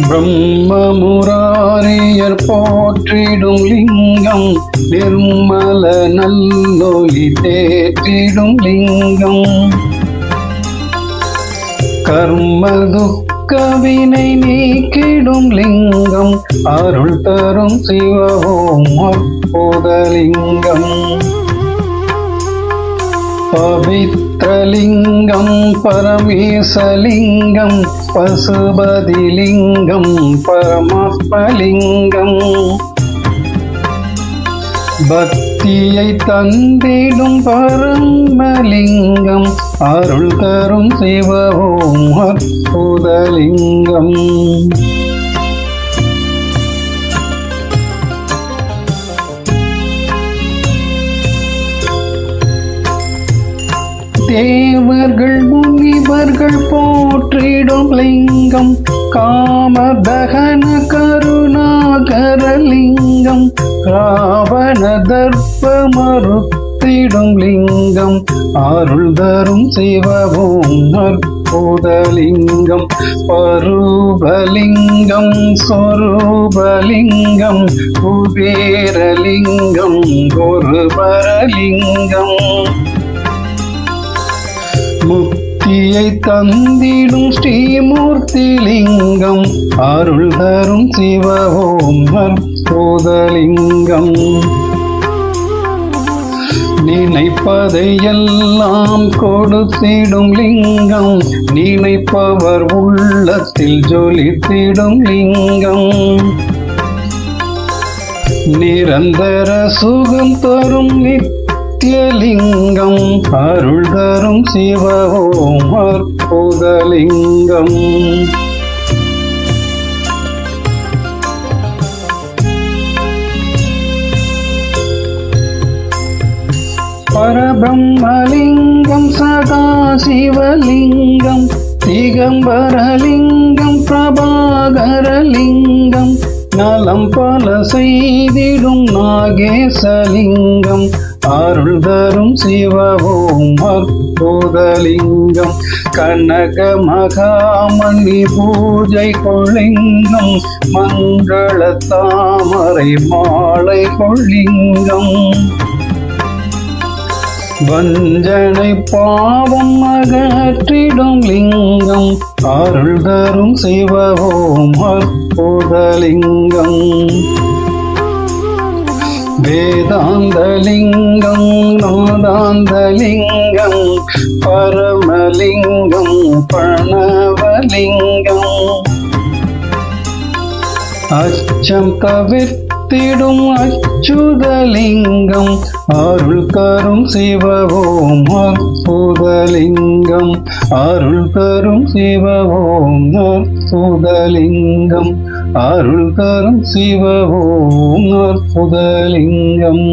பிரம்மமுராரியர் போற்றிடும் லிங்கம், நிர்மல நல்லொளி தேற்றிடும் லிங்கம். கர்ம துக்கவினை நீக்கிடும் லிங்கம், அருள் தரும் சிவவோம் அற்புதலிங்கம். பவித்ரலிங்கம் பரமேசலிங்கம், பசுபதிலிங்கம் பரமாத்மலிங்கம். பக்தியை தந்திடும் பரமலிங்கம், அருள் தரும் சிவவோம் அற்புதலிங்கம். தேவர்கள் முனிவர்கள் போற்றிடும் லிங்கம், காமதகன கருணாகரலிங்கம். ராவண தர்ப்ப மறுத்திடும் லிங்கம், அருள் தரும் சிவவோம் அற்புதலிங்கம். பரூபலிங்கம் சொரூபலிங்கம், குபேரலிங்கம் குருபரலிங்கம். முக்தியை தந்திடும் ஸ்ரீமூர்த்திலிங்கம், அருள் தரும் சிவவோம் அற்புதலிங்கம். நினைப்பதையெல்லாம் கொடுத்திடும் லிங்கம், நினைப்பவர் உள்ளத்தில் ஜொலித்திடும் லிங்கம். நிரந்தர சுகம் தரும் நித்யலிங்கம், அருள் தரும் சிவவோம் அற்புதலிங்கம். பரபிரம்மலிங்கம் சதாசிவலிங்கம், திகம்பரலிங்கம் பிரபாகரலிங்கம். நலம் பல செய்திடும் நாகேசலிங்கம், அருள் தரும் சிவவோம் அற்புதலிங்கம். கனக மகாமணி பூஜை கொள்ளிங்கம், மங்கள தாமரை மாலை கொள்ளிங்கம். வஞ்சனை பாவம் அகற்றிடும் லிங்கம், அருள் தரும் சிவவோம் அற்புதலிங்கம். வேதாந்தலிங்கம் நாதாந்தலிங்கம், பரமலிங்கம் பிரணவலிங்கம். அச்சம் தவிர்த்திடும் அச்சுதலிங்கம், அருள் தரும் சிவவோம் அற்புதலிங்கம். அருள் தரும் சிவவோம் அற்புதலிங்கம். அருள் தரும் சிவவோம் அற்புதலிங்கம்.